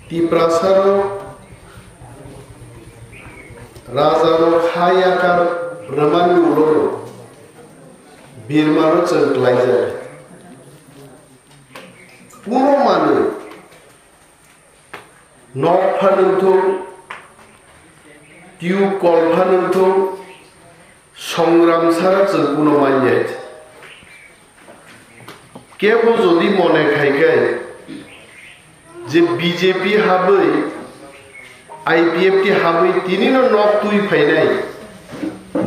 Tiprasa Raja Hayakar Ramani Uro Birmano Cengklaizer Puro Manu Nok Panuntu Tiu Kol Panuntu Songram Sara Cengkuno Manyet Kebo Jodi Mone Khaikai যে BJP হবে IPF টি হবে তিনি knock তুই ফাইনাই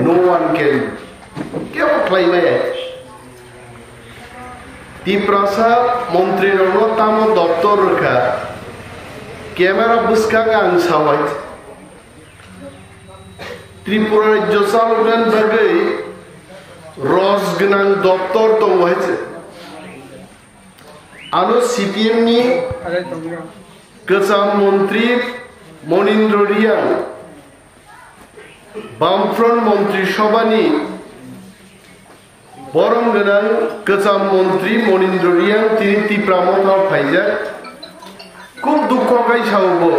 no one can কেউ ক্লাইমাই তিপ্রাসা মন্ত্রীর তাম দপ্তর রেখা camera বুসকাং আং সাওয়াই ত্রিপুরা রাজ্য চালগান ভাগে রসগনাং দপ্তর তো হয়েছে আলো সিপিএম নি কেসাম মন্ত্রী মনিন্দ্র রিয়াং বামফ্রন্ট মন্ত্রী সভানি বরং গোনাং কেসাম মন্ত্রী মনিন্দ্র রিয়াং তিনি ত্রিপুরা ফাইজা খুব দুঃখ গাইসাবো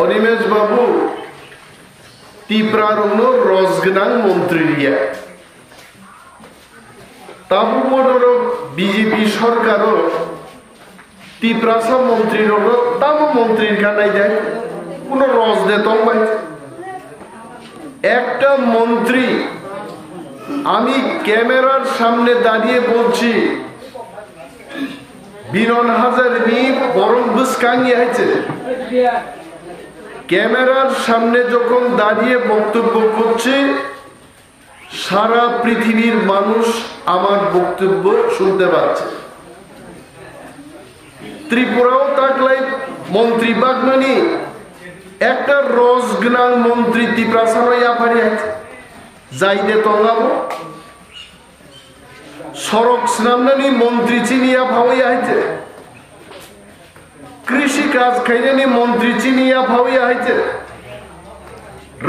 অনিমেশ বাবু ত্রিপুরার রসগনাং মন্ত্রী রিয়া তাবু বড় বিজেপি সরকারও তিপ্রাসা মন্ত্রীর তাম মন্ত্রীর কানাই দেয় কোন রস দে তোমায় একটা মন্ত্রী আমি ক্যামেরার সামনে দাঁড়িয়ে বলছি বিরন হাজার নি বরং বুসকাঙ্গি হয়েছে ক্যামেরার সামনে যখন দাঁড়িয়ে বক্তব্য করছে সারা পৃথিবীর মানুষ আমার বক্তব্য শুনতে পাচ্ছে ত্রিপুরাও তাকলাই মন্ত্রী বাগমানি একটা রসগনাল মন্ত্রী ত্রিপ্রাসার ইয়াফারি আছে যাইতে তঙ্গাবো সড়ক স্নামনানি মন্ত্রী চিনিয়া ভাওয়া হয়েছে কৃষি কাজ খাইনানি মন্ত্রী চিনিয়া ভাওয়া হয়েছে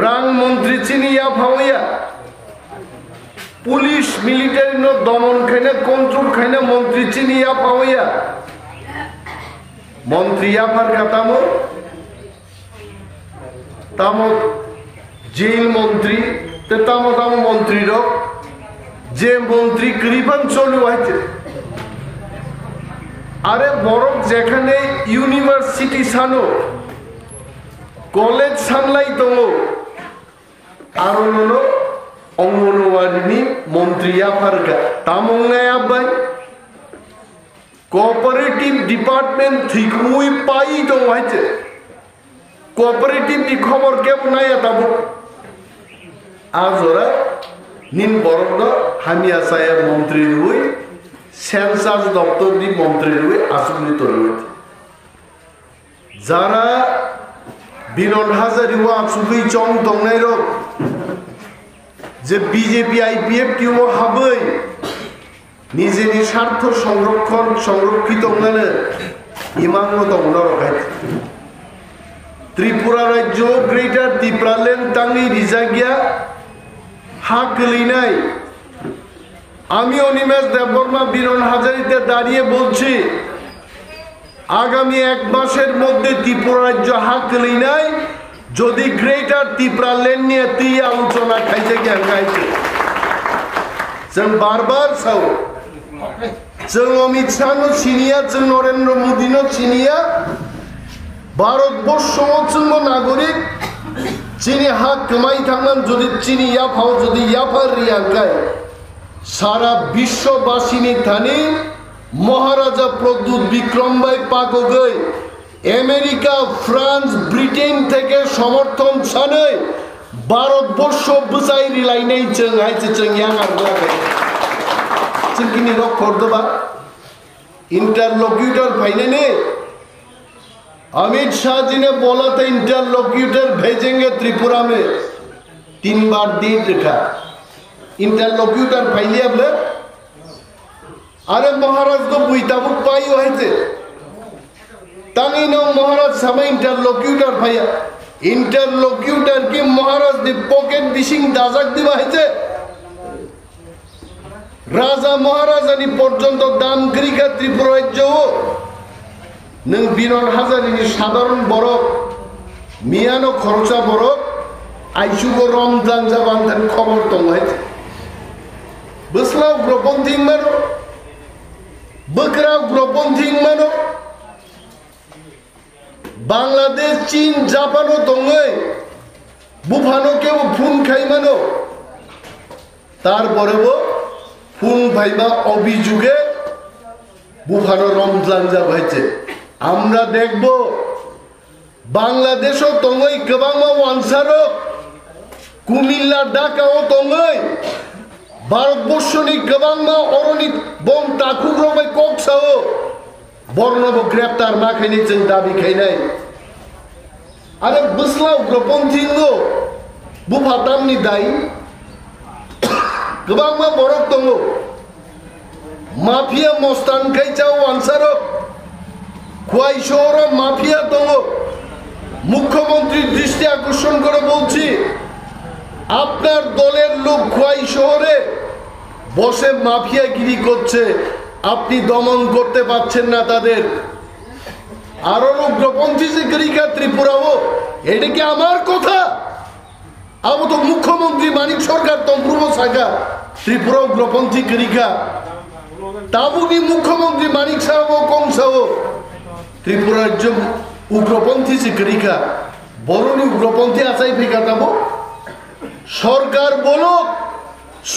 রাং মন্ত্রী চিনিয়া ভাওয়া পুলিশ মিলিটারি নো দমন খাইনা কন্ট্রোল খাইনা মন্ত্রী চিনিয়া পাওয়া মন্ত্রী আফার কাতামো তামো জেল মন্ত্রী তে তামো তামো মন্ত্রীর যে মন্ত্রী কৃপন চলু আছে আরে বরং যেখানে ইউনিভার্সিটি সানো কলেজ সানলাই তো আর হলো অঙ্গনওয়াড়ি মন্ত্রী আফারকা তামঙ্গায় আব্বাই কোঅপারেটিভ ডিপার্টমেন্ট ঠিক মুই পাই তো হয়েছে কোঅপারেটিভ নি খবর কেউ নাই তাবো আজ ওরা নিন বরং হামিয়া সাহেব মন্ত্রীর হই সেন্সাস দপ্তর দি মন্ত্রীর হই আসুলিত রয়েছে যারা বিরন হাজারি ও আসুলি চং দংনাই রোগ যে বিজেপি আইপিএফ কেউ হবে নিজের স্বার্থ সংরক্ষিত ইমান ত্রিপুরা রাজ্য গ্রেটার ত্রিপুরালেন টাঙ্গি রিজাগিয়া হাক নাই আমি অনিমেষ দেববর্মা বীরন হাজারিতে দাঁড়িয়ে বলছি আগামী এক মাসের মধ্যে ত্রিপুরা রাজ্য হাক নাই যদি গ্রেটার ত্রিপুরা লেন নিয়ে তি আলোচনা খাইছে জ্ঞান খাইছে जों बार-बार साव जों अमित शाह चिनिया जों नरेंद्र मोदी चिनिया भारतबर्ष जों नागरिक चीनी हा कमाई थांगनान जुदि चीनी याफाव जुदि याफार रियांगाय सारा विश्ववासिनी थानी महाराजा प्रद्युत विक्रम भाई पाकगै আমেরিকা ফ্রান্স ব্রিটেন থেকে সমর্থন ছাড়াই ভারতবর্ষ বুঝাই রিলাইনাই जों हाइचे जों यार लागे जों किनि रक करदोबा इंटरलॉक्यूटर फाइने अमित शाह जी ने बोला था इंटरलॉक्यूटर भेजेंगे त्रिपुरा में 3 बार दिन रखा इंटरलॉक्यूटर फाइले अब अरे महाराज तो बुईताबुक पाई होते तांगी नो महाराज समय इंटरलॉक्यूटर भाइया इंटरलॉक्यूटर की महाराज दी पॉकेट फिशिंग दाजाक दिवा है राजा महाराज आणि पर्यंत दाम करिका त्रिपुरा राज्य नों बिरन हाजारिनि साधारण बरक मियानो खरचा बरक आइसुगो रमजान जाबान थान खबर दंहाय बोस्लाव ग्रपन्थिं मानो बकराव ग्रपन्थिं मानो बांलादेश चीन जापानो दंगै बुफानो केव फुन खाई मानो तारपरेबो फुन भाइबा अभिजुगे बुफानो रमजान जाबायছে আমরা দেখব বাংলাদেশও দङै गोबां वानसारक कुमिल्ला ढाकाও दङै भारतबर्षनि गोबां अरनि बम दाखुग्रबाय कक्साओ बर्नबो ग्रेप्तार माखायनि जों दाबि खायनाय आरो बोस्लाव ग्रपन्थिंगो बुफातामनि दाय गोबां बरक दङ माफिया मस्तान खायचाओ वानसारक खुआइशोर माफिया दङ मुख्यमंत्री दृष्टि আকর্ষণ করে বলছি আপনার দলের লোক খুয়াই শহরে বসে মাফিয়াগিরি করছে আপনি দমন করতে পারছেন না তাদের আরো উগ্রপন্থী যে গরিকা ত্রিপুরাও এটা কি আমার কথা আবু তো মুখ্যমন্ত্রী মানিক সরকার তন্ত্রব শাখা ত্রিপুরা উগ্রপন্থী গরিকা তাবুনি মুখ্যমন্ত্রী মানিক সাহেব কংসাও ত্রিপুরার যে উগ্রপন্থী যে গরিকা বরনি উগ্রপন্থী আসাই ফেকাতাবো সরকার বলো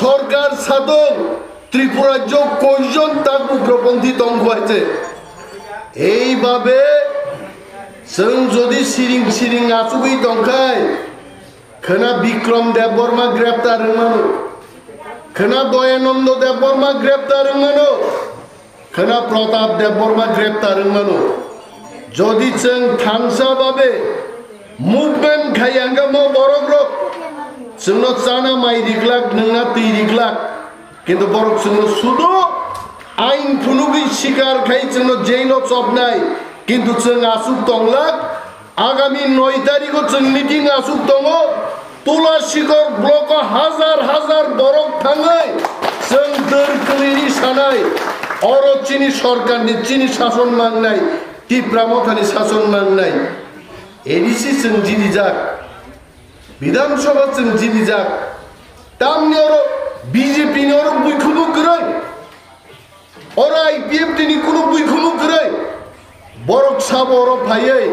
সরকার সাধক ত্রিপুরার যে কয়জন তার উগ্রপন্থী দঙ্গ হয়েছে এইভাবে जों যদি সিরিং সিরিং আচুবি দংখায় খনা বিক্রম দেববর্মা গ্রেপ্তার হমানো খনা দয়ানন্দ দেববর্মা গ্রেপ্তার হমানো খনা প্রতাপ দেববর্মা গ্রেপ্তার হমানো যদি जों थांसाबाबे मुभमेंट खायांगामो बरग्रक जोंनो चाना माइ रिग्लाक नोंना दै रिग्लाक किन्तु बरक जोंनो सुदु आइन फुनुगै शिकार खाय जोंनो जेलो चबनाय किन्तु जों आसुक दंलाक आगामी 9 तारिखआव जों मिटिं आसुक दङ तुलासिगर ब्लक हाजार हाजार बरक थाङै जों दोरखोलिनि सानाय अरचिनि सरकारनि चिनि शासन मांनाय टिप्रामथानि शासन मांनाय एडिसि जों जिनिजाक विधानसभा जों जिनिजाक तामनि अर बीजेपी नि अर बुइखुमु गरै अर आईपीएफ नि कुनु बुइखुमु गरै बरक साब अर फायै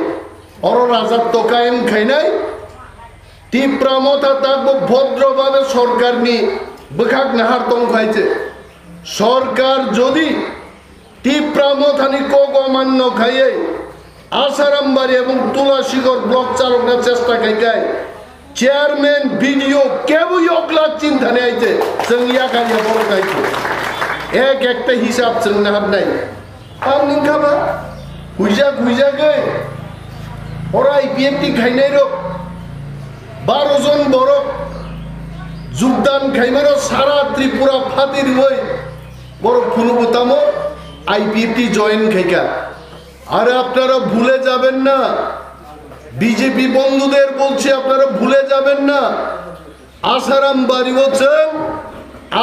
अर राजात्व कायम खायनाय टिप्रामथा ताबो भद्रभावे सरकारनि बोखाक नाहार दंखायছে सरकार जदि टिप्रामथानि कग अमान्य खायै आसारामबाड़ी এবং তুলাসীগড় ব্লক চালকনা চেষ্টা খাইকায় চেয়ারম্যান ভিডিও কেবই অকলাক চিন্তা নেইছে जों ইয়াকানিয়া বড় গাইছে এক একটা হিসাব जों নাহার নাই আম নিখাবা হুইজা গই ওরা আইপিএফটি খাইনাই রক 12 জন বড় যোগদান খাইমারো সারা ত্রিপুরা ফাতির হই বড় ফুলবুতামো আইপিএফটি জয়েন খাইকা আরে আপনারা ভুলে যাবেন না বিজেপি বন্ধুদের বলছি আপনারা ভুলে যাবেন না আসারাম বাড়ি হচ্ছেন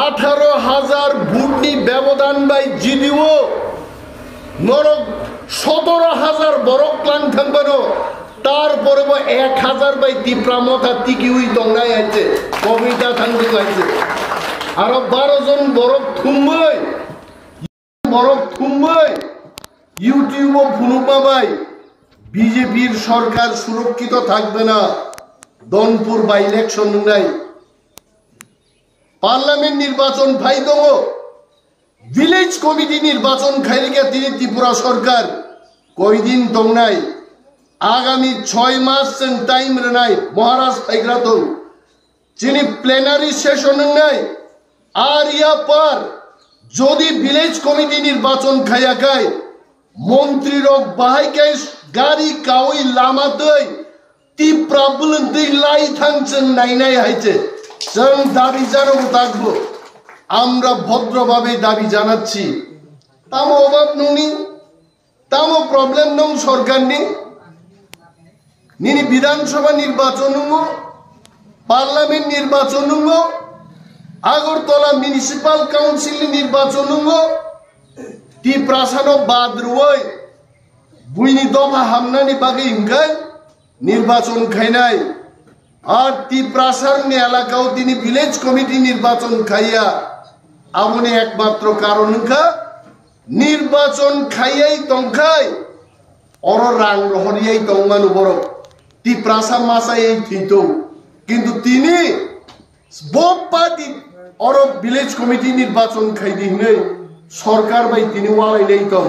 18,000 ভোটনি ব্যবধান বাই জিডিও নরক 17,000 বড় ক্লাং থাকবানো তারপরে 1,000 বাই টিপ্রামথা টিকি উই দংনাই আইছে কবিতা থাকতে আইছে আর 12 জন বড় থুমবই ইউটিউব ফুনুপাবাই বিজেপির সরকার সুরক্ষিত থাকবে না দনপুর বাই ইলেকশন নাই পার্লামেন্ট নির্বাচন ভাই দङ ভিলেজ কমিটি নির্বাচন খাইলিকে তিনি ত্রিপুরা সরকার কয়দিন দং নাই আগামী 6 মাস जों টাইম রনাই মহারাজ ফাইগ্রা দং যিনি প্লেনারি সেশন নাই আর ইয়া পার যদি ভিলেজ কমিটি নির্বাচন খায়াকায় মন্ত্রী রক বাহাইকাই গাড়ি কাউই লামা দই টিপ্রা বুলন্দি লাই থাংচেন নাইনাই হাইছে जों দাবি জানাবো থাকবো আমরা ভদ্রভাবে দাবি জানাচ্ছি তামো অভাব ননি তামো প্রবলেম নং সরকারনি নিনি বিধানসভা নির্বাচন পার্লামেন্ট নির্বাচন আগরতলা মিউনিসিপাল কাউন্সিল নির্বাচন টিপ্রাসানো বাদ রুই বুইনি দফা হামনানি বাকি ইনকাই নির্বাচন খাইনাই আর তিপ্রাসার এলাকাও তিনি ভিলেজ কমিটি নির্বাচন খাইয়া আমনে একমাত্র কারণ নির্বাচন খাইয়াই তংখাই অর রাং রহরিয়াই তংমানু বড় তিপ্রাসা মাসাই এই থিতো কিন্তু তিনি বোপ পার্টি অর ভিলেজ কমিটি নির্বাচন খাইদি নেই সরকার বাই তিনি ওয়ালাই নেই তং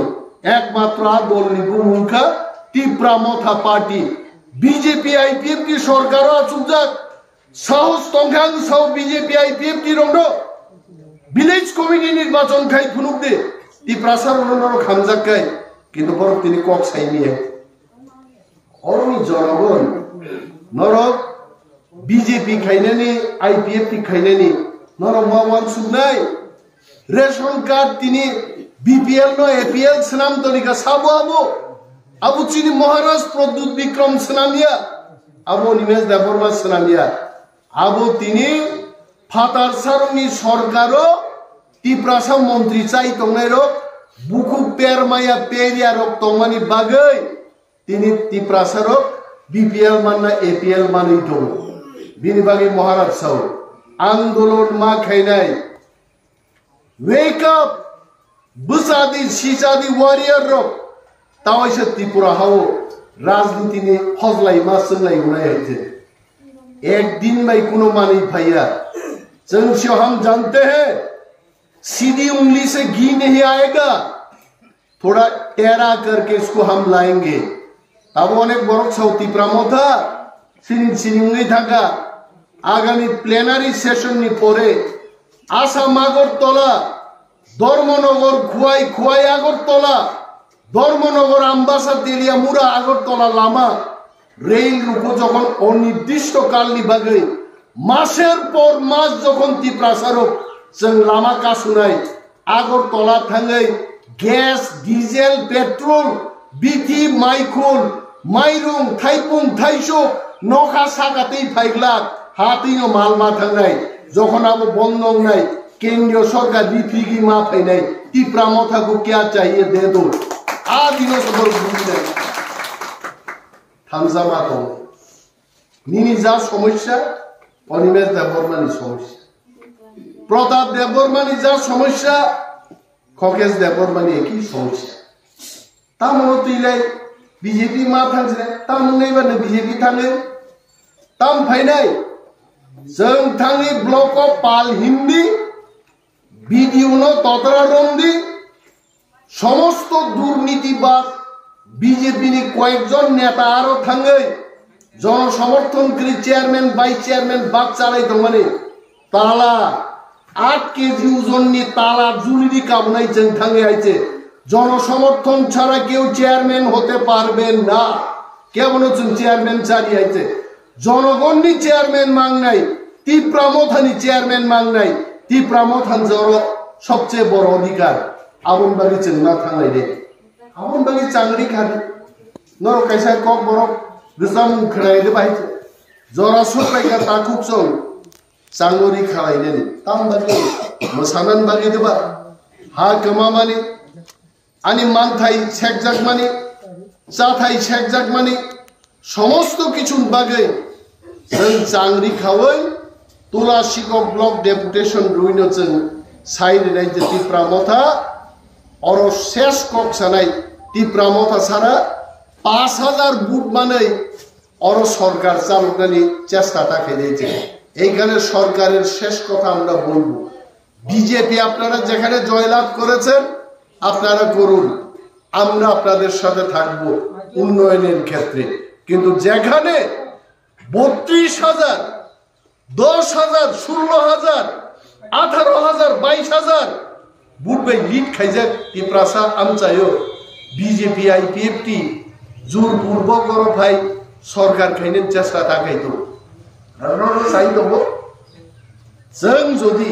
একমাত্র দল নিগুমুখা টিপ্রা মথা পার্টি বিজেপি আইপিএফ কি সরকারও আচুক সাহস তংখাং সাউ বিজেপি আইপিএফ কি রংড ভিলেজ কমিটি নির্বাচন খাই ফুনুক দে টিপ্রাসার অন্যান্য খামজাক খাই কিন্তু বড় তিনি কক সাইনিয়ে অরুণ জনগণ নরক বিজেপি খাইনানি আইপিএফ কি খাইনানি নরক মাওয়ান সুনাই রেশন কার্ড তিনি বিপিএল নো এপিএল স্নাম তরিকা সাবো আবো আবু চিনি মহারাজ প্রদ্যুৎ বিক্রম স্নামিয়া আবু অনিমেষ দেববর্মা স্নামিয়া আবু তিনি ফাতার সারনি সরকারও তিপ্রাসা মন্ত্রী চাই তংনাই রক বুকু পেরমায়া পেরিয়া রক তংমানি বাগৈ তিনি তিপ্রাসা রক বিপিএল মাননা এপিএল মানই দং বিনি বাগै মহারাজ সাউ আন্দোলন মা খাইনাই wake up busadi shisadi warrior rok तावैसे Tripura हाओ राजनीति ने हजलाई मासलाई हुनाय है एक दिन में कुनो मानी भैया चंशो हम जानते हैं सीधी उंगली से घी नहीं आएगा थोड़ा टेरा करके इसको हम लाएंगे तब अनेक बरक साउ त्रिपुरा मोथा सिनिन सिनिंगै थाका आगामी प्लेनारी सेशन नि परे आसाम আগরতলা ধর্মনগর খুয়াই খুয়াই আগরতলা ধর্মনগর আমবাসা তেলিয়া মুরা আগরতলা লামা রেল রুকো যখন অনির্দিষ্টকালনি বাগৈ মাসের পর মাস যখন তিপ্রাসারক जों लामा कासुनाय আগরতলা थाङै গ্যাস ডিজেল পেট্রোল বিথি মাইখুল মাইরুং থাইপুং থাইসো নখা সাগাতেই ফাইগলাক हातिनो मालमा थांनाय যখন আবো বন্ধং নাই केंद्रीय सरकार रिफिगी मा फैनाय तिप्रा मथा को क्या चाहिए दे दो आ दिनो सबर बुझिनाय थामजा मा दं निनि जा समस्या अनिमेष देबबर्मानि समस्या प्रताप देबबर्मानि जा समस्या खकेश देबबर्मानि एकी समस्या तामनो तैलाय बीजेपी मा थांजे तामनैबानो बीजेपी थाङो ताम फैनाय जों थाङि ब्लक अफ पाल हिंदी वीडियो नो ततरा रंदी समस्त दुर्नीतिबाद बीजेपी नि कयेकजन नेता आरो थाङै जन समर्थनकारी चेयरमैन वाइस चेयरमैन बाग चालाय दंमाने ताला 8 केजी ओजननि ताला जुलिनि काबनाय जों थाङै आइছে जन समर्थन ছাড়া কেউ চেয়ারম্যান হতে পারবে না কেমন जों চেয়ারম্যান চারি আইছে জনগণনি চেয়ারম্যান মাংনাই তিপ্রা মথানি চেয়ারম্যান মাংনাই तिप्रा मथान जरो सबसे बड़ अधिकार आबन बागै जों ना थांनाय दे आबन बागै चांगरि खारि नर कायसा ककबरक गोसाम खराय दे बाय जरा सफायका ताकुक जों चांगरि खालाय दे ताम बागै मोसानान बागै देबा हा गमा माने आनि मानथाय सेकजाक माने जाथाय सेकजाक माने समस्त किछु बागै जों चांगरि खावै तुलासिको ब्लक डेपुटेशन रुइनो जों साइनाय जे तिप्रा मथा और शेष कक सानाय तिप्रा मथा सारा 5000 बुट मानै और सरकार चालुनानि चेष्टा थाकायছে এইখানে সরকারের শেষ কথা আমরা বলবো বিজেপি আপনারা যেখানে জয়লাভ করেছেন আপনারা করুন আমরা আপনাদের সাথে থাকব উন্নয়নের ক্ষেত্রে কিন্তু যেখানে 32000 10,000 16,000 18,000 22,000 बुटबाय लीड खाइजाक तिप्रासा आमचायो बीजेपी आईपीएफ टी जुर पूर्व करो भाई सरकार खाइने चेष्टा थाकायतो साइ दङ जों जदि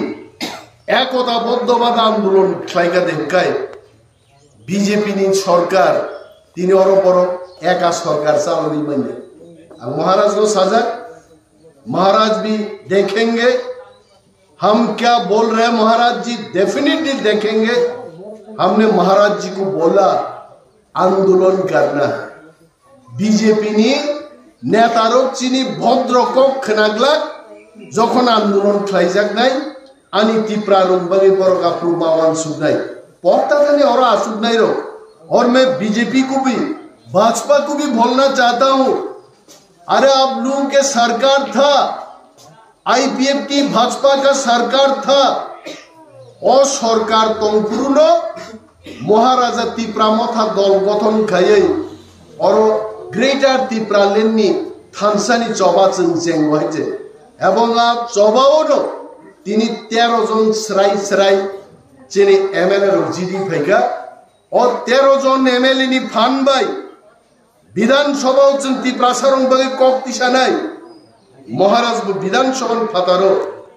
एकताबद्धबाद आन्दोलन खालायगा देखाय बीजेपी नि सरकार तिनि अरबर एका सरकार चालुनि माने महाराज नो साजा महाराज भी देखेंगे हम क्या बोल रहे हैं महाराज जी डेफिनेटली देखेंगे हमने महाराज जी को बोला आंदोलन करना बीजेपी नि नेतारक चिनी भद्रকক खोनाग्लाक जखन आंदोलन खालायजाकनाय आनी तिप्रा रंबागे बरक आपू मावान सुनाय पक्ता थाने और आसुनाय रो और मैं बीजेपी को भी भाजपा को भी बोलना चाहता हूं अरे आप लोगों के सरकार था आईपीएफ की भाजपा का सरकार था और सरकार तंपुरुनो महाराजा तिप्रा मथा दल गठन खायै और ग्रेटर तिप्रालैंड नि थानसानी चौबा जों जेंगवाइजे एवं आप चौबाओ तिनी 13 जन स्राय जेने एमएलए रो जीडी फैगा और 13 जन एमएलए नि फानबाय विधानसभा जों तिप्रासा रंबागे कक तिसानाय महाराज विधानसभा फातारो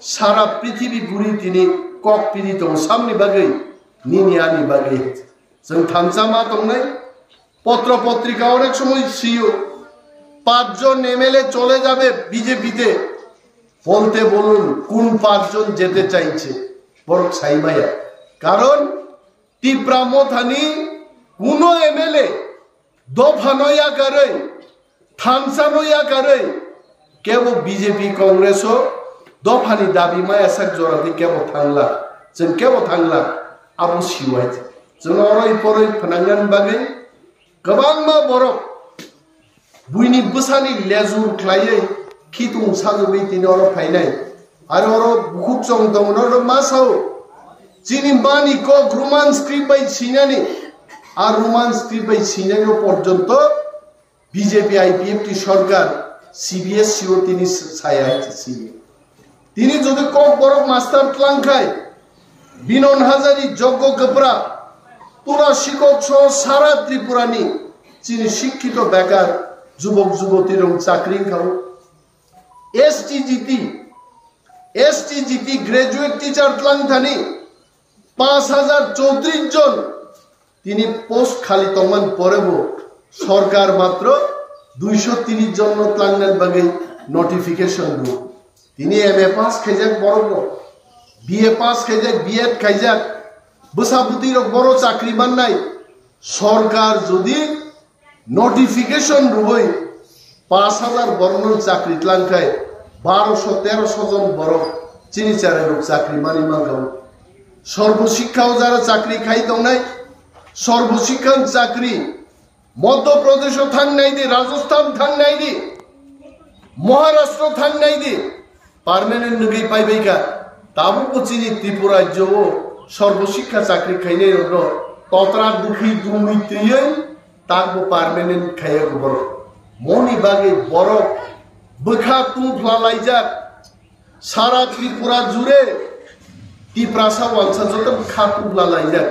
सारा पृथ्वी गुरी तिनी कक पिरित सामने बागै निनियानि बागै जों थानसा मा दंनाय पत्र पत्रिका अनेक समय सीओ 5 जन एमएलए चले जाबे बीजेपीते बोलते बोलुन कोन 5 जन जेते चाइছে बरक साइमाया कारण तिप्रा मथानि कोनो एमएलए दफानया करे थानसानया करे केवो बीजेपी कांग्रेसो दफानि दाबी मा एसाक जराति केवो थांला जों केवो थांला आबो सिवाय जों अरय परय फनांगन बागै गोबां मा बरक बुइनि बसानि लेजुर ख्लायै खितुं सागबै तिनि अर फायनाय आरो अर बुखुक जं दं अर मासाव जिनि बानि को रोमान स्क्रिप्ट बाय सिनानि আর রোমান স্ক্রিপ্ট বাই সিনানো পর্যন্ত বিজেপি আইপিএফ টি সরকার সিবিএসসিও তিনি ছায়া আছে তিনি যদি ককবরক মাস্টার প্ল্যান খায় বিনন হাজারি যোগ্য গপরা পুরা শিক্ষক সহ সারা ত্রিপুরানি যিনি শিক্ষিত বেকার যুবক যুবতীর চাকরি খাও STGT graduate teacher plan Thani 5034 জন তিনি পোস্ট খালি তমান পরেবো সরকার মাত্র 230 জন প্ল্যানের বাগে নোটিফিকেশন দু তিনি এমএ পাস খাইজাক বড় বিএ পাস খাইজাক বিএড খাইজাক বসাবুতির বড় চাকরি বান্নাই সরকার যদি নোটিফিকেশন রুবই 5000 বর্ণন চাকরি প্ল্যানখায় 1200-1300 জন বড় চিনি চারের চাকরি মানি মাগাও সর্বশিক্ষাও যারা চাকরি খাই দংনাই सर्वशिक्षण चाकरी मध्य प्रदेश थांग नहीं दी राजस्थान थांग नहीं दी महाराष्ट्र थांग नहीं दी परमानेंट नगई पाइबाय का ताबो पचिनि त्रिपुरा जो सर्वशिक्षा चाकरी खाइने रो तत्रा दुखी दुमित्रियै ताबो परमानेंट खाया बर मनि बागे बर बखा तुफ्ला लाइजा सारा त्रिपुरा जुरे तिप्रासा वांसा जत खातुब्ला लाइजा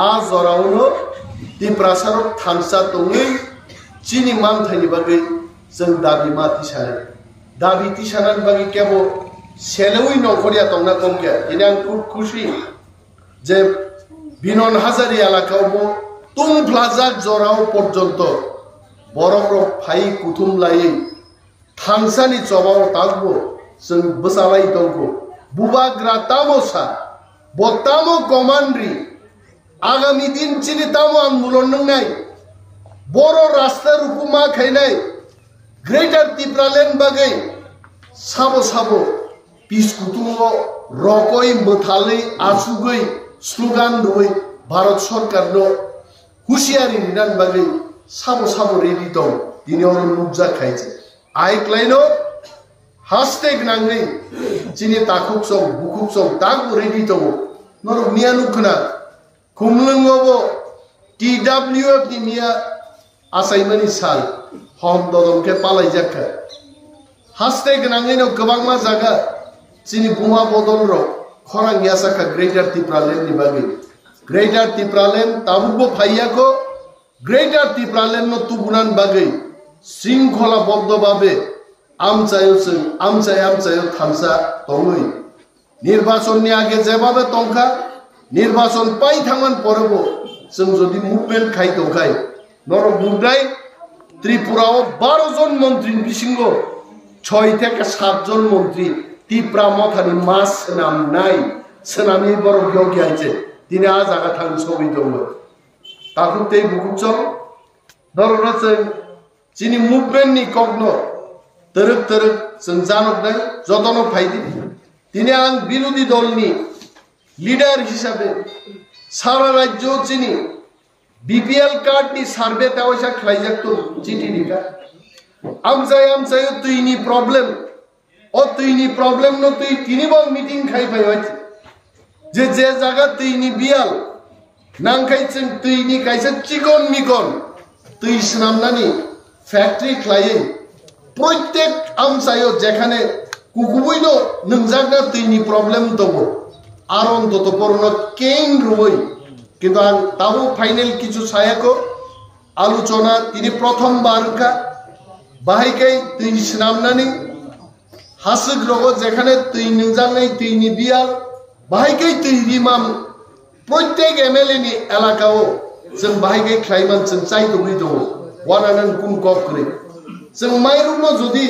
आज जरावनो तिप्रासार थानसा दङै चिनि मानथायनि बागै जों दाबि मा तिसानाय दाबि तिसानान बागै केबो सेलौइ नखरिया दंना कमके दिनै आं खुब खुशी जे बिनन हाजारि एलाकायाव तुमफ्लाजाक जराव पर्यन्त बरफ फाइ कुथुम लायै थानसानि चबाव तागबो जों बसालाय दंगो बुबाग्रा तामोसा बतामो कमान्ड्रि आगामी दिन चिनितामो आंदोलन नंनाय बरो रास्ता रुकुमा खायनाय ग्रेटर तिप्रालैंड बागै साबो साबो पिसकुतुंगो रकय मथालै आसुगै स्लोगान रुबै भारत सरकार नो हुसियारि निदान बागै साबो साबो रेडी दं दिनै अर नुजा खायছে आइक्लाइनो हास्टेग नांगै चिनि ताखुक सं बुकुक सं ताग रेडी दं नर मियानु खना कुमलंगोबो टीडब्ल्यूएफ नि मिया आसाइमनि साल हम ददम के पालाय जाखा हास्टे गनाङैनो गोबां मा जागा चिनि बुमा बदल रो खरां यासाखा ग्रेटर तिप्रालैंड नि बागै ग्रेटर तिप्रालैंड ताबुबो फाइयाखो ग्रेटर तिप्रालैंड नो तुबुनान बागै शृंखला बद्धभावे आमचायो थामसा दङै निर्वाचननि आगे जेबाबे तंखा निर्वाचन पाइ थांगन परबो जों जदि मुभमेन्ट खाइ दंखाय नर बुंनाय त्रिपुराव 12 जन मन्त्रि बिसिंगो 6 থেকে 7 জন मन्त्रि तिप्रा मथानि मास सोनामनाय सोनामनि बर' योग्य आइছে दिनै आ जागा थां सबै दंमोन takutei bukucol dorona sing chini movement ni kogno teruk sing janok dai jotono phaidi tini ang birodi dolni leader hisabe sara rajyo chini BPL card ni survey tawasha khlaijak to chiti dika amsay tuini problem o tuini problem no tui tini bang meeting khai phaiwach je jaga tuini bial nangkai ching tuini kaisa chikon mikon tui snamnani factory khlaiye প্রত্যেক আমসায়ও যেখানে কুকুবইলো নংজাগনা তুইনি problem দবো আর অন্তত পরনো কেন রুই কিন্তু তাও final কিছু ছায়াকো আলোচনা তিনি প্রথমবার কা বাহাইকাই তুই স্নামনানি হাসিক রোগ যেখানে তুই নংজাগনাই তুইনি বিয়াল বাহাইকাই তুই রিমাম প্রত্যেক এমএলএ নি এলাকাও जों বাহাইকাই খ্লাইমান जों চাই দবই দবো ওয়ানানান কুম কপ করে जों माइरुनो जुदि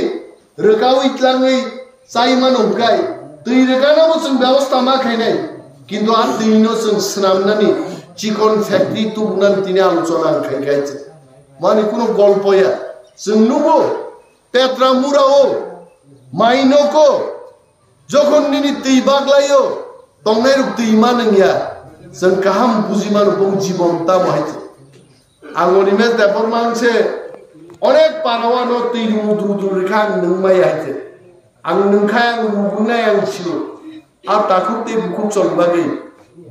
रोगाव इतलाङै चाइमान हमखाय दै रोगानाबो जों बेबस्था मा खायनाय किन्तु आर दैनो जों स्नामनानि चिकन फैक्ट्री तुबनान तिनि आलोचना खायखायছে মানে কোনো গল্পয়া जों नुबो पेट्रा मुराओ माइनोको যখন নিনি दै बाग्लायो तंनाय रुक दै माननिया जों गाहाम बुजिमान बं जीबनता माहायছে आंगनिमेस देबरमानसे अनेक पारावानो तैरि मुद्रुद्रु रेखा नोंमाय आइते आं नोंखाय आं नुगुनाय आं सिलो आ ताखुते बुखुक चलबागै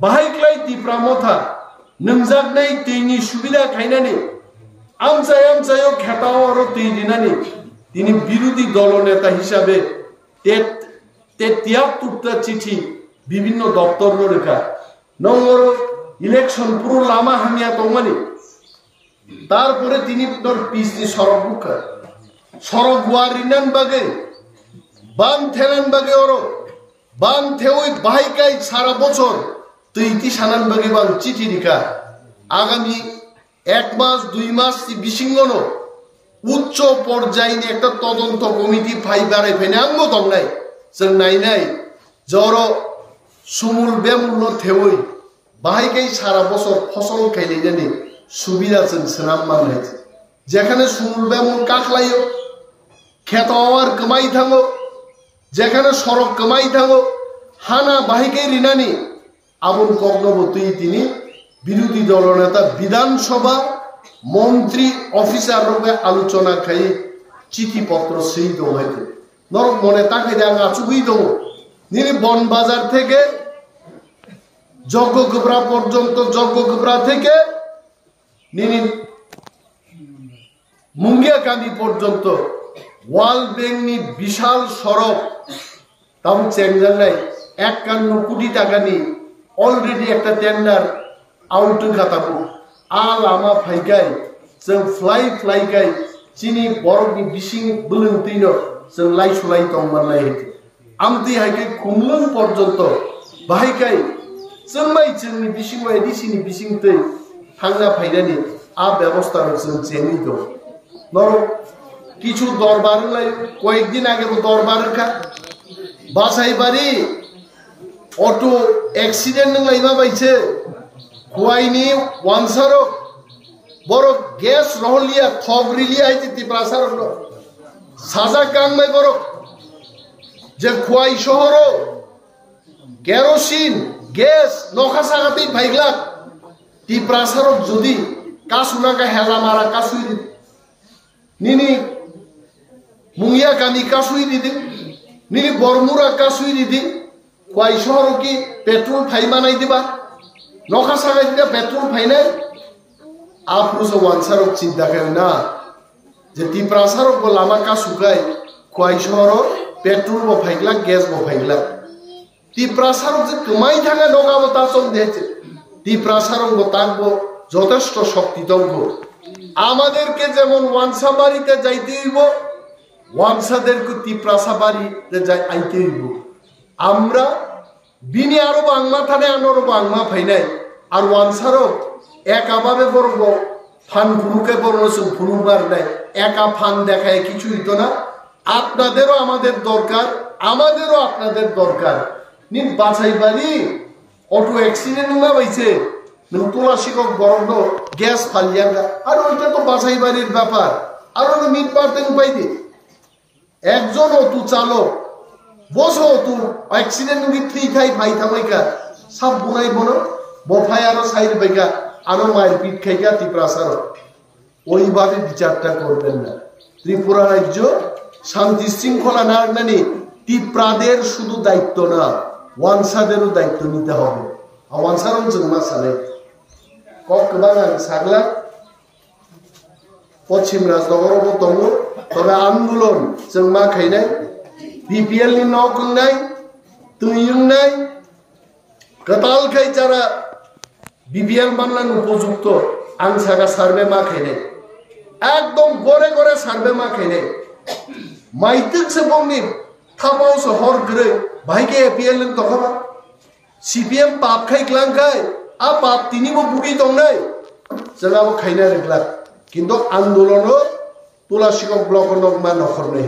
बाहायख्लाय तिप्रामथा नोंजागनाय तैनि सुबिदा खायनानै आमसायो खेताव आरो तैरिनानै तिनि बिरोधी दलनेता हिसाबै ते 73টা চিঠি বিভিন্ন দপ্তর রেখা নংর ইলেকশন পুরো লামা হামিয়া তমানি তারপরে তিনি তোর পিসি সড়ক ওয়ারিনান বাগে বান থেনান বাগে ওর বান থেওই বাহাইকাই সারা বছর তুই ইতি সানান বাগে বান চিঠি লিখা আগামী 1 মাস 2 মাস বিসিঙ্গন উচ্চ পর্যায়ে একটা তদন্ত কমিটি ফাইবারে ফেনে আঙ্গো দংনাই जों नायनाय जर सुमुल बेमुल थेवई बाहायकाय सारा बছর फसल खायलायनानै सुबिदा जों सोनाम माननाय जेखाने सुमुल बेमुल काखलायो खेतावार कमाई थाङो जेखाने सरक कमाई थाङो हाना बाहायकाय रिनानि आबुन कग्नबो तुई तिनि बिरोधी दलनेता विधानसभा मन्त्री अफिसार रगे आलोचना खाय चिठिपत्र सही दंहायते नरक मने ताके आं आचुगै दङ निनि बन बाजार থেকে যজ্ঞগোবরা পর্যন্ত যজ্ঞগোবরা থেকে নিনি মুঙ্গিয়াকান্দি পর্যন্ত ওয়াল ব্যাংকনি বিশাল সড়ক তাও চেংজাংনাই 51 কোটি টাকা নি অলরেডি একটা টেন্ডার আউট খাতাবো आ लामा फाइगाय जों फ्लाइगाय चिनि बरफनि बिसिं बोलोंतैनो जों लाइसुलाइ दंमानलाय हेते आमति हायके खुमलुं पर्यन्त बाहायखाय जों माइ जोंनि बिसिं बायदिसिनि बिसिंतै थांना फायनानि आ व्यवस्था जों जेनि दं नर किछु दरबारलाय कयेकदिन आगेबो दरबारखा बासाइबारि अटो एक्सिडेंट नंलाय मा बायसे खुआइनि वानसारो बरो गैस रहलिया थगरिलिया आइते तिप्रासार साजा कांगमाय बरो जे खुआइ शहरो केरोसिन गैस नखा सागाते फाइगला तिप्रासार जदि कासुनाका हेला मारा कासुइ निनि मुंगिया कानि कासुइ दिदि निनि बरमुरा कासुइ दिदि खुआइ शहरो कि पेट्रोल फाइमानाय दिबा नखा सागायदिना पेट्रोल फाइनाय आफुसो वानसारक चिंता खायना जे तिप्रासारक बो लामा कासुखाय खुआइ शहरो पेट्रोल बो फाइगला गैस बो फाइगला तिप्रासारक जे कमाई थाङा नगाबो तासम देছে तिप्रासारक बो ताकबो যথেষ্ট শক্তি দঙ্গ আমাদেরকে যেমন ওয়ানসা বাড়িতে যাইতে হইব ওয়ানসাদেরকে তিপ্রাসা বাড়িতে যাই আইতে হইব আমরা बिनि आरो बांमा थाने आनरो बांमा फाइनाय आर वानसारो एकाबाबे बरग फान गुरुके बरनसुं फुनुबार नाय एका फान देखाय किछु हইতো না আপনাদেরও আমাদের দরকার আমাদেরও আপনাদের দরকার নিন বাছাইবারি অটো অ্যাক্সিডেন্ট না হইছে নং তোলা শিকক বরং গ্যাস ফালিয়াঙ্গা আর ওইটা তো বাছাই বাড়ির ব্যাপার আর ওই মিট পারতে উপায় দি একজন তু চালক বসো তু অ্যাক্সিডেন্ট নদী থ্রি খাই ভাই থামাইকা সাপ বুনাই বনো বফাই আরো সাইড বাইকা আরো মায়ের পিঠ খাইকা ত্রিপুরাসার ওইভাবে বিচারটা করবেন না ত্রিপুরা রাজ্য শান্তি শৃঙ্খলা না নানি ত্রিপুরাদের শুধু দায়িত্ব না ওয়ানসাদেরও দায়িত্ব নিতে হবে ওয়ানসারও জন্মা সালে কক্বাগান সাগলা পশ্চিম রাজনগরও দङ তবে আন্দোলন जों मा खायनाय বিপিএল नि न' खुंनाय তুইংনাय কতাল খাই যারা বিপিএল বাংলান উপযুক্ত আং সাগা সার্ভে मा खायनाय একদম গরে গরে সার্ভে मा खायनाय মাইতিকসে বংনি থামাওসে হর গ্রে ভাইকে এপিএল ন তখবা সিপিএম পাপ খাই ক্লাংখাই আ পাপ তিনিবো বুগি দंनाय जोंआबो खायना रेग्ला কিন্তু আন্দোলন তুলাশিকক ব্লক নকমা নখর নাই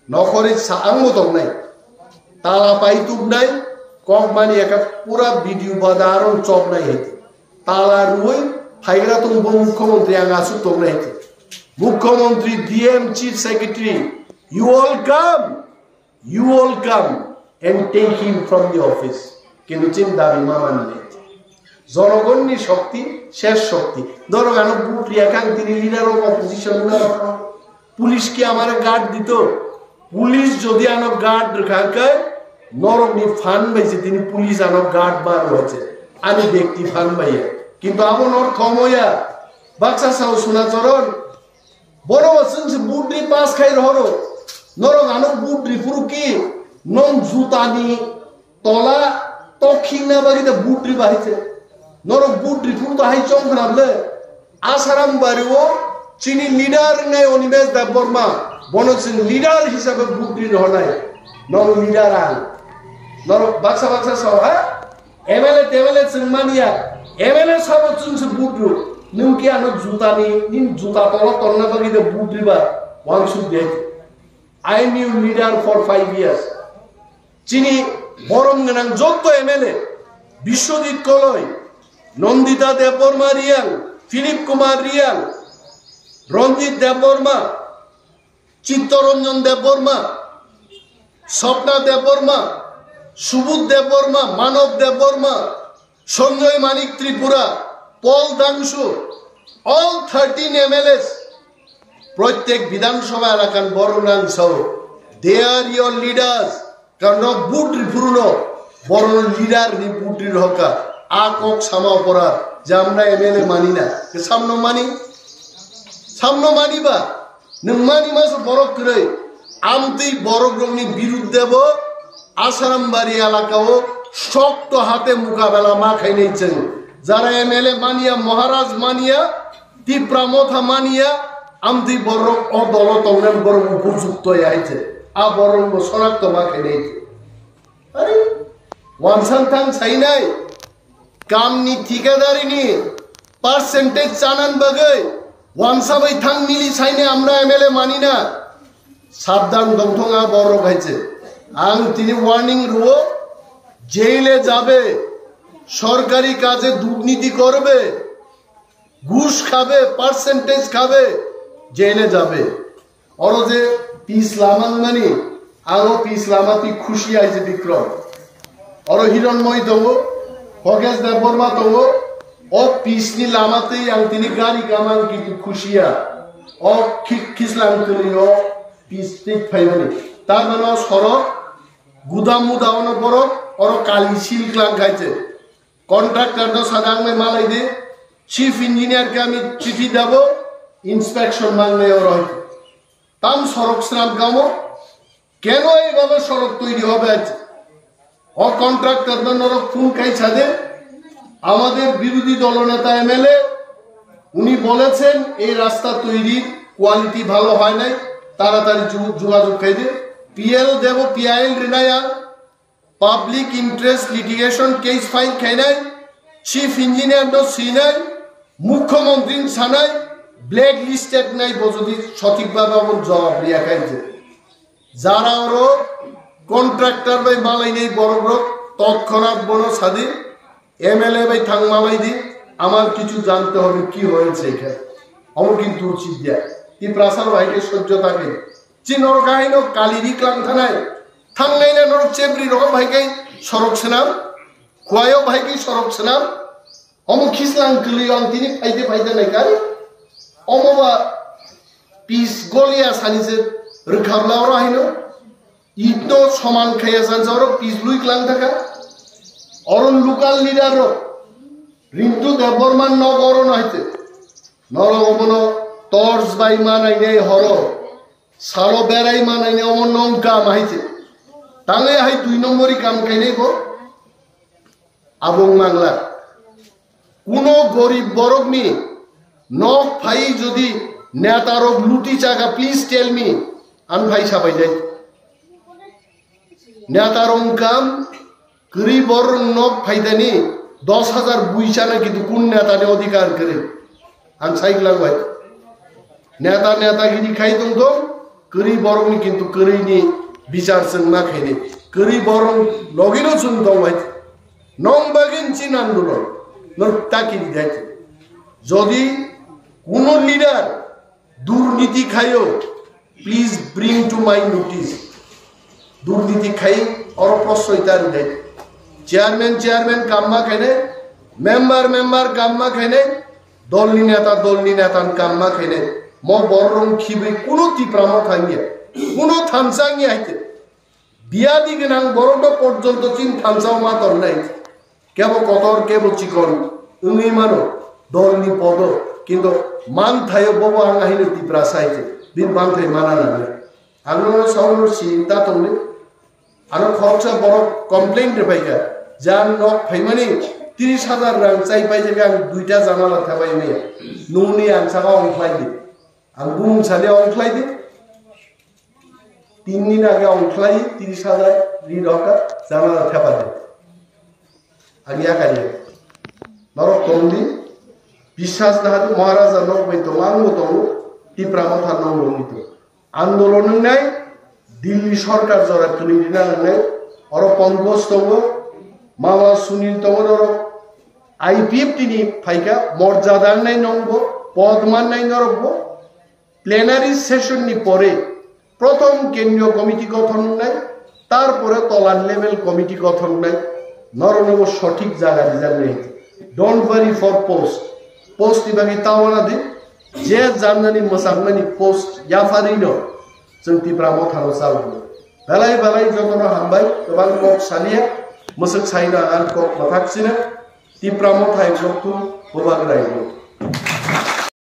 নখরে আংমো দंनाय তালা পাই তুবনাই কক মানি একা পুরা ভিডিও বাদারন চপ নাই হেতে তালা রুই ফাইগ্রা তুম মুখ্যমন্ত্রী আং আসু দंनाय হেতে মুখ্যমন্ত্রী DM chief secretary you all come and take him from the office কিন্তু চিন্তা বিমা মানলে জনগণনি শক্তি শেষ শক্তি ধরো কেন বুট রিয়াকাং তিনি লিডার অফ অপোজিশন পুলিশ কি আমার গার্ড দিত পুলিশ যদি আনব গার্ড রাখায় নরমনি ফান বাইছে তিনি পুলিশ আনব গার্ড বার হয়েছে আমি ব্যক্তি ফান বাইয়া কিন্তু আমন অর্থ ময়া বাক্সা সাউ সোনাচরণ বড় বছর বুটরি পাস খাই রহরো নরং আনব বুটরি পুরু কি নং জুতানি তলা তখিনা বাড়িতে বুটরি বাহিছে নরক বুটরি পুরু তো হাই চং খানাবলে আসারাম বাড়িও চিনি লিডার নাই অনিমেষ দেববর্মা বনচিন লিডার হিসাবে বুটরি রহনায় নর লিডার আন নরক বাক্সা বাক্সা সব হ্যাঁ এমএলএ টেমএলএ চিনমানিয়া এমএলএ সব চুনছে বুটরু নং কি আনো জুতানি নিন জুতা তলা তন্না বাড়িতে বুটরি বা one should get I knew leader for 5 years. Chini Borom Ganang Jokto MLA, Bishwadit Koloi, Nondita Debbarma Rial, Philip Kumar Rial, Rondit Debbarma, Chittoranjan Debbarma, Sapna Debbarma, Subut Debbarma, Manav Debbarma, Sanjay Manik Tripura, Paul Dangshu, all 13 MLAs. প্রত্যেক বিধানসভা এলাকার বড়নাং সহ দে আর your leaders কারণ বুটরি পুরনো বড় leader নি বুটরি হকা আ cock সামা অপরাধ যে আমরা এমএলএ মানি না সামনো মানিবা নং মানি মাস বড় করে আমতেই বড় গ্রমনি বিরুদ্ধে আসারামবাড়ি এলাকাও শক্ত হাতে মোকাবেলা মা খাই নিয়েছেন যারা এমএলএ মানিয়া মহারাজ মানিয়া টিপ্রামথা মানিয়া আমদি বড় অদল তংনেন বড় উপযুক্ত আইছে আ বড় শনাক্ত মাখে নেই আরে ওয়ানসান থাং চাই নাই কামনি ঠিকাদারি নি পার্সেন্টেজ চানান বাগে ওয়ানসা বাই থাং মিলি চাইনে আমরা এমএলএ মানি না সাবধান দংথঙা বড় খাইছে আং তিনি ওয়ার্নিং রুও জেলে যাবে সরকারি কাজে দুর্নীতি করবে ঘুষ খাবে পার্সেন্টেজ খাবে জেলে যাবে और जे पीस लामान मानी आलो पीस लामाती खुशी आइजे विक्रम और हिरणमय दंगो हगेश देबबर्मा दंगो ओ पीसनि लामाते आं तिनि गारि गामान कितु खुशिया ओ खिसलां तुलियो पीस टिक फाइबानि तार मानो सरक गुदाम मुदावनो बरक और काली सिलक्लां खाइছে कन्ट्राक्टर दो सादांग में मालाई दे चीफ इंजिनियर के आमी चिठी देबो ইনস্পেকশন মানলে রয় তাম সড়ক শ্রাম কামো কেন এইভাবে সড়ক তৈরি হবে আজ ও কন্ট্রাক্টর নরক ফোন খাই ছাদে আমাদের বিরোধী দলনেতা এমএলএ উনি বলেছেন এই রাস্তা তৈরির কোয়ালিটি ভালো হয় নাই তাড়াতাড়ি যোগাযোগ খাইবে পিএল দেব পিআইএল রিনায়া public interest litigation case file খাই নাই চিফ ইঞ্জিনিয়ার নো সিনাই মুখ্যমন্ত্রী সানাই ব্ল্যাক লিস্টেড নাই বজদি সঠিকভাবে আমন জবাব রিয়া খাইছে যারা ওরো কন্ট্রাক্টর বাই মালাই নেই বড় বড় তৎক্ষণাৎ বড় সাদি এমএলএ বাই থাং মালাই দি আমার কিছু জানতে হবে কি হয়েছে এখানে আমার কিন্তু উচিত দেয় তিপ্রাসার ভাইকে সহ্য থাকে চিনর গাইন কালিরি ক্লাং থানায় থাংনাই না নর চেবরি রকম ভাইকে সড়ক সেনাম খোয়ায়ও ভাইকে সড়ক সেনাম অম খিসলাং গলিয়াং তিনি ফাইতে ফাইতে নাই কারি অমবা পিস গলিয়া সানিছে রখাবলাও রাহিনো ইতো সমান খাইয়া সানসার পিস লুই ক্লাং থাকা অরণ লোকাল লিডার রিন্তু দেববর্মান নগরণ হইতে নরগমন টর্চ বাই মানাইনে হর সালো বেড়াই মানাইনে অমন নং কাম হাইতে তাহলে হাই 2 নম্বরই কাম খাইনে গো আবং বাংলা কোন গরিব বরক মি নক ভাই যদি নেতারক লুটি চাকা প্লিজ টেল মি আন ভাই সাবাই যাই নেতারং কাম গরিবর নক ফাইদানি 10,000 বুইছানা কিন্তু কোন নেতানে অধিকার করে আন সাইকলাং ভাই নেতা নেতাগিরি খাই দং তো গরিবর নি কিন্তু করিনি বিচার সঙ্গা খাইনি গরিবর লগিনো শুন দং ভাই নং বাগিন চিন আন্দোলন নরতাকিনি যাইতে যদি কোন লিডার দুর্নীতি খাইও please bring to my notice দুর্নীতি খাই और प्रश्नइतार दे চেয়ারম্যান কাম্মা খাইনে মেম্বার কাম্মা খাইনে দলনি নেতা কাম্মা খাইনে ম বরং খিবে কোনো তিপ্রাম থাঙ্গিয়া কোনো থামসাঙ্গি আইতে বিয়াদি গনাং বড় পর্যন্ত চিন থামসাও মা তর নাই কেবল কতর কেবল চিকন উনি মানো দলনি পদ কিন্তু মান থায় বব আঙাহিনে তিপ্রাসা আইতে বিন মান থাই মানা না আঙ্গন সবর চিন্তা তলে আরো খরচা বড় কমপ্লেইন রে পাইকা জান নক ফাইমানি 30,000 রাং চাই পাই যে আং দুইটা জানালা থাবাই নে নুনি আনসাগা অংখ্লাই দি আং বুম সালে অংখ্লাই দি 3 দিন আগে অংখ্লাই 30,000 রি রকা জানালা থাবা দে আগিয়া কারিয়া নর কমদি বিশ্বাস না তো মহারাজা নক বই তো মাংগো তো তিপ্রাম থান নমিত আন্দোলন নাই দিল্লি সরকার জরা তুলি দিনা নাই और पंकज दंग मामा सुनील दंग और आईपीएफ तिनी फाइका मर्यादा नाई नंगो पदमान नाई नरबो प्लेनारि सेशन नि परे प्रथम केंद्रीय कमिटी गठन नाई तारपरे तलार लेवल कमिटी गठन नाई नरनगो सठिक जागा रिजार्व नाई डोंट वरी फॉर पोस्ट इबागि तावना दि जे जाननानि मोसांनानि पोस्ट याफारिनो जों तिप्राम थानो सालबो बेलाय जतन हामबाय गोबां कक सालिया मोसक साइना आर कक माथाक्सिना तिप्राम थाइ ब्लकखौ बोबाग्राय